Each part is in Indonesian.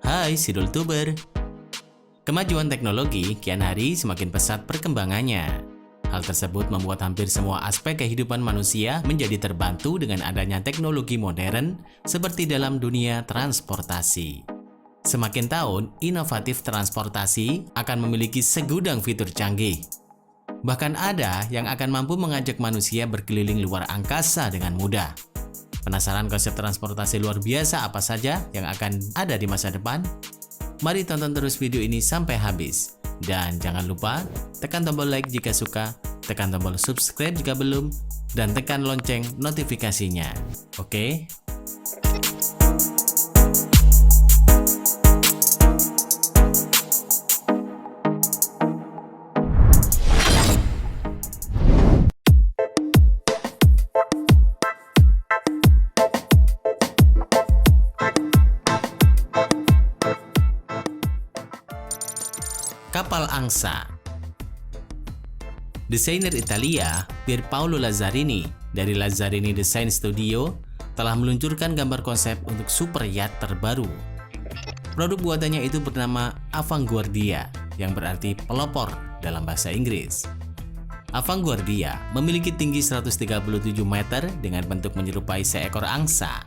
Hai Sidul Tuber. Kemajuan teknologi kian hari semakin pesat perkembangannya. Hal tersebut membuat hampir semua aspek kehidupan manusia menjadi terbantu dengan adanya teknologi modern seperti dalam dunia transportasi. Semakin tahun, inovatif transportasi akan memiliki segudang fitur canggih. Bahkan ada yang akan mampu mengajak manusia berkeliling luar angkasa dengan mudah. Penasaran konsep transportasi luar biasa apa saja yang akan ada di masa depan? Mari tonton terus video ini sampai habis. Dan jangan lupa tekan tombol like jika suka, tekan tombol subscribe jika belum, dan tekan lonceng notifikasinya. Oke? Kapal angsa. Desainer Italia Pierpaolo Lazzarini dari Lazzarini Design Studio telah meluncurkan gambar konsep untuk super yacht terbaru. Produk buatannya itu bernama Avanguardia, yang berarti pelopor dalam bahasa Inggris. Avanguardia memiliki tinggi 137 meter dengan bentuk menyerupai seekor angsa.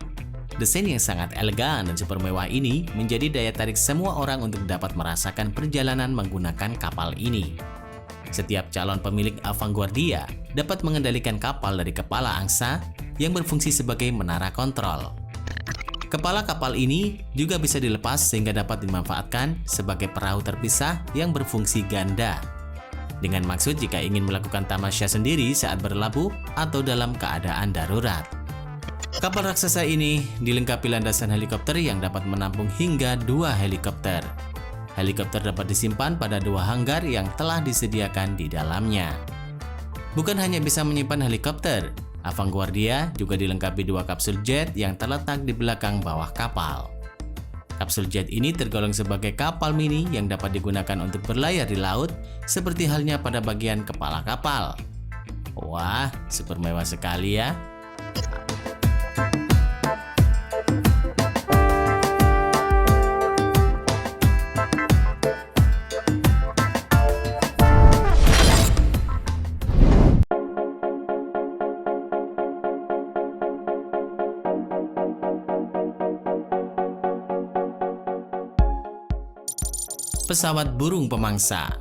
Desain yang sangat elegan dan super mewah ini menjadi daya tarik semua orang untuk dapat merasakan perjalanan menggunakan kapal ini. Setiap calon pemilik Avanguardia dapat mengendalikan kapal dari kepala angsa yang berfungsi sebagai menara kontrol. Kepala kapal ini juga bisa dilepas sehingga dapat dimanfaatkan sebagai perahu terpisah yang berfungsi ganda. Dengan maksud jika ingin melakukan tamasya sendiri saat berlabuh atau dalam keadaan darurat. Kapal raksasa ini dilengkapi landasan helikopter yang dapat menampung hingga 2 helikopter. Helikopter dapat disimpan pada 2 hanggar yang telah disediakan di dalamnya. Bukan hanya bisa menyimpan helikopter, Avanguardia juga dilengkapi 2 kapsul jet yang terletak di belakang bawah kapal. Kapsul jet ini tergolong sebagai kapal mini yang dapat digunakan untuk berlayar di laut, seperti halnya pada bagian kepala kapal. Wah, super mewah sekali ya! Pesawat burung pemangsa.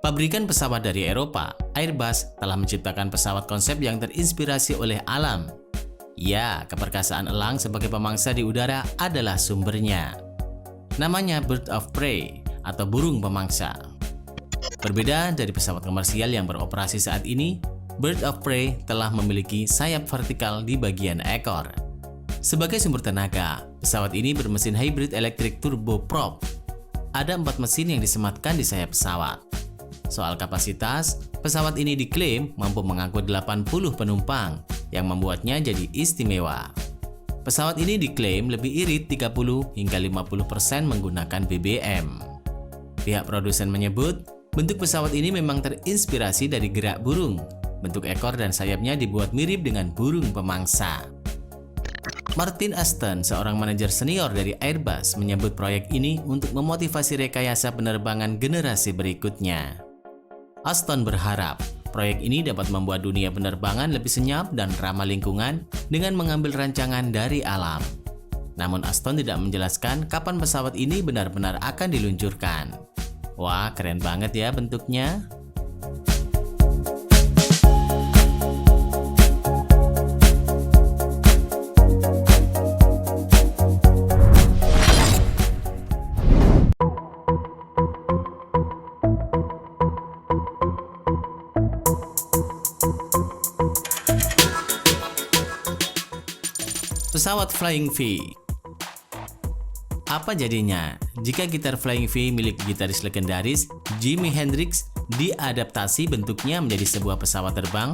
Pabrikan pesawat dari Eropa, Airbus, telah menciptakan pesawat konsep yang terinspirasi oleh alam. Ya, keperkasaan elang sebagai pemangsa di udara adalah sumbernya. Namanya Bird of Prey atau burung pemangsa. Berbeda dari pesawat komersial yang beroperasi saat ini, Bird of Prey telah memiliki sayap vertikal di bagian ekor. Sebagai sumber tenaga, pesawat ini bermesin hybrid elektrik turboprop. Ada 4 mesin yang disematkan di sayap pesawat. Soal kapasitas, pesawat ini diklaim mampu mengangkut 80 penumpang, yang membuatnya jadi istimewa. Pesawat ini diklaim lebih irit 30 hingga 50% menggunakan BBM. Pihak produsen menyebut, bentuk pesawat ini memang terinspirasi dari gerak burung. Bentuk ekor dan sayapnya dibuat mirip dengan burung pemangsa. Martin Aston, seorang manajer senior dari Airbus, menyebut proyek ini untuk memotivasi rekayasa penerbangan generasi berikutnya. Aston berharap proyek ini dapat membuat dunia penerbangan lebih senyap dan ramah lingkungan dengan mengambil rancangan dari alam. Namun Aston tidak menjelaskan kapan pesawat ini benar-benar akan diluncurkan. Wah, keren banget ya bentuknya. Pesawat Flying V. Apa jadinya jika gitar Flying V milik gitaris legendaris Jimi Hendrix diadaptasi bentuknya menjadi sebuah pesawat terbang?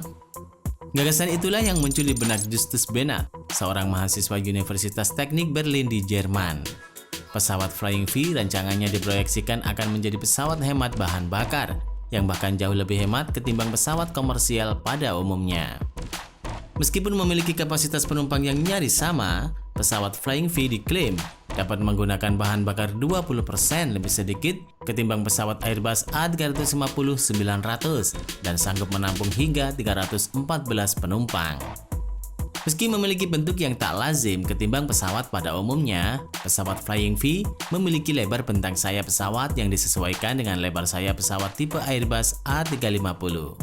Gagasan itulah yang muncul di benak Justus Bennett, seorang mahasiswa Universitas Teknik Berlin di Jerman. Pesawat Flying V rancangannya diproyeksikan akan menjadi pesawat hemat bahan bakar, yang bahkan jauh lebih hemat ketimbang pesawat komersial pada umumnya. Meskipun memiliki kapasitas penumpang yang nyaris sama, pesawat Flying V diklaim dapat menggunakan bahan bakar 20% lebih sedikit ketimbang pesawat Airbus A350-900 dan sanggup menampung hingga 314 penumpang. Meski memiliki bentuk yang tak lazim ketimbang pesawat pada umumnya, pesawat Flying V memiliki lebar bentang sayap pesawat yang disesuaikan dengan lebar sayap pesawat tipe Airbus A350.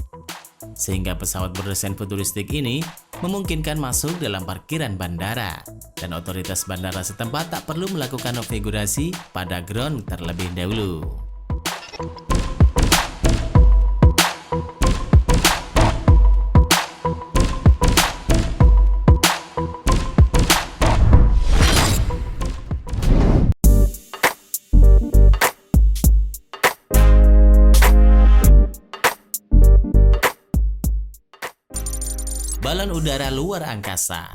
Sehingga pesawat berdesain futuristik ini memungkinkan masuk dalam parkiran bandara, dan otoritas bandara setempat tak perlu melakukan konfigurasi pada ground terlebih dahulu. Balon udara luar angkasa.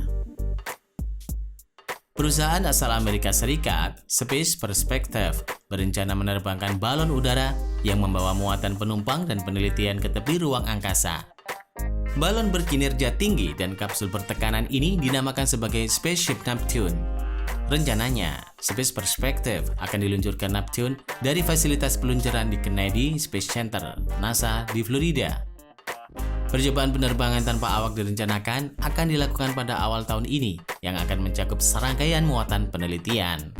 Perusahaan asal Amerika Serikat, Space Perspective, berencana menerbangkan balon udara yang membawa muatan penumpang dan penelitian ke tepi ruang angkasa. Balon berkinerja tinggi dan kapsul bertekanan ini dinamakan sebagai Spaceship Neptune. Rencananya, Space Perspective akan diluncurkan Neptune dari fasilitas peluncuran di Kennedy Space Center, NASA di Florida. Percobaan penerbangan tanpa awak direncanakan akan dilakukan pada awal tahun ini yang akan mencakup serangkaian muatan penelitian.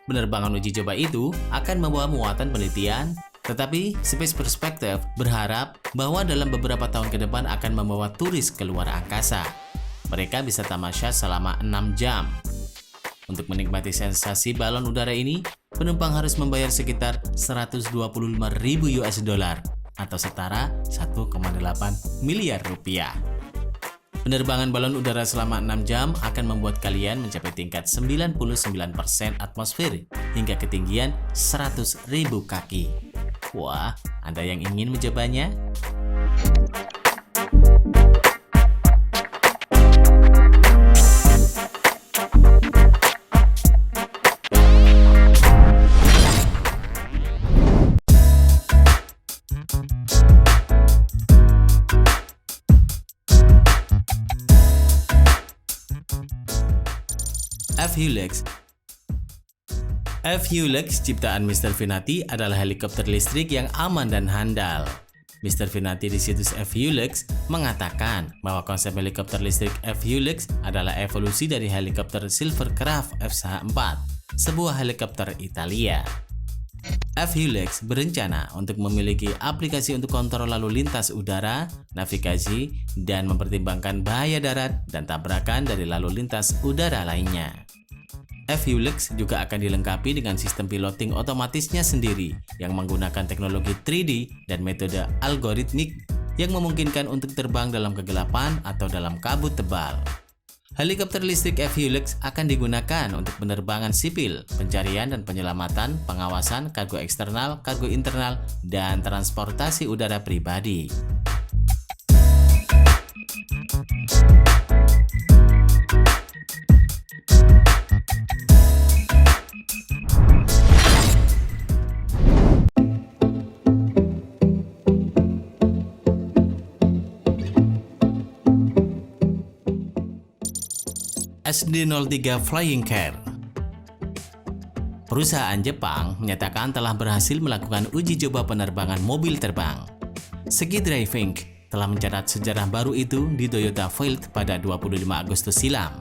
Penerbangan uji coba itu akan membawa muatan penelitian, tetapi Space Perspective berharap bahwa dalam beberapa tahun ke depan akan membawa turis keluar angkasa. Mereka bisa tamasya selama 6 jam. Untuk menikmati sensasi balon udara ini, penumpang harus membayar sekitar 125.000 US dollar atau setara 1,8 miliar rupiah. Penerbangan balon udara selama 6 jam akan membuat kalian mencapai tingkat 99% atmosfer hingga ketinggian 100.000 kaki. Wah, Anda yang ingin mencobanya? F-Helix. F-Helix ciptaan Mr. Venati adalah helikopter listrik yang aman dan handal. Mr. Venati di situs F-Helix mengatakan bahwa konsep helikopter listrik F-Helix adalah evolusi dari helikopter Silvercraft FSH-4, sebuah helikopter Italia. F-Helix berencana untuk memiliki aplikasi untuk kontrol lalu lintas udara, navigasi, dan mempertimbangkan bahaya darat dan tabrakan dari lalu lintas udara lainnya. F-Helix juga akan dilengkapi dengan sistem piloting otomatisnya sendiri yang menggunakan teknologi 3D dan metode algoritmik yang memungkinkan untuk terbang dalam kegelapan atau dalam kabut tebal. Helikopter listrik F-Helix akan digunakan untuk penerbangan sipil, pencarian dan penyelamatan, pengawasan, kargo eksternal, kargo internal, dan transportasi udara pribadi. SD-03 Flying Car. Perusahaan Jepang menyatakan telah berhasil melakukan uji coba penerbangan mobil terbang. Segi Driving telah mencatat sejarah baru itu di Toyota Field pada 25 Agustus silam.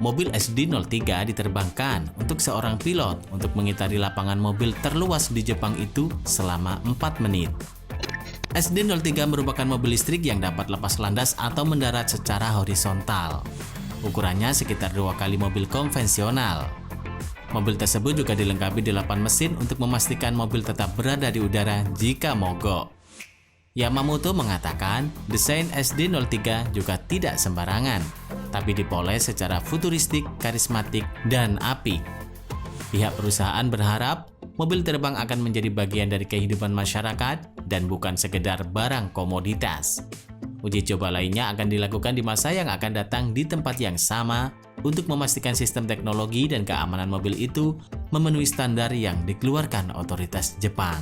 Mobil SD-03 diterbangkan untuk seorang pilot untuk mengitari lapangan mobil terluas di Jepang itu selama 4 menit. SD-03 merupakan mobil listrik yang dapat lepas landas atau mendarat secara horizontal. Ukurannya sekitar 2 kali mobil konvensional. Mobil tersebut juga dilengkapi 8 mesin untuk memastikan mobil tetap berada di udara jika mogok. Yamamoto mengatakan desain SD-03 juga tidak sembarangan, tapi dipoles secara futuristik, karismatik, dan apik. Pihak perusahaan berharap mobil terbang akan menjadi bagian dari kehidupan masyarakat dan bukan sekedar barang komoditas. Uji coba lainnya akan dilakukan di masa yang akan datang di tempat yang sama untuk memastikan sistem teknologi dan keamanan mobil itu memenuhi standar yang dikeluarkan otoritas Jepang.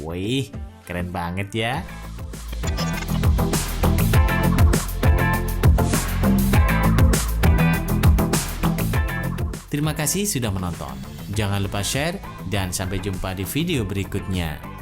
Wih, keren banget ya! Terima kasih sudah menonton. Jangan lupa share dan sampai jumpa di video berikutnya.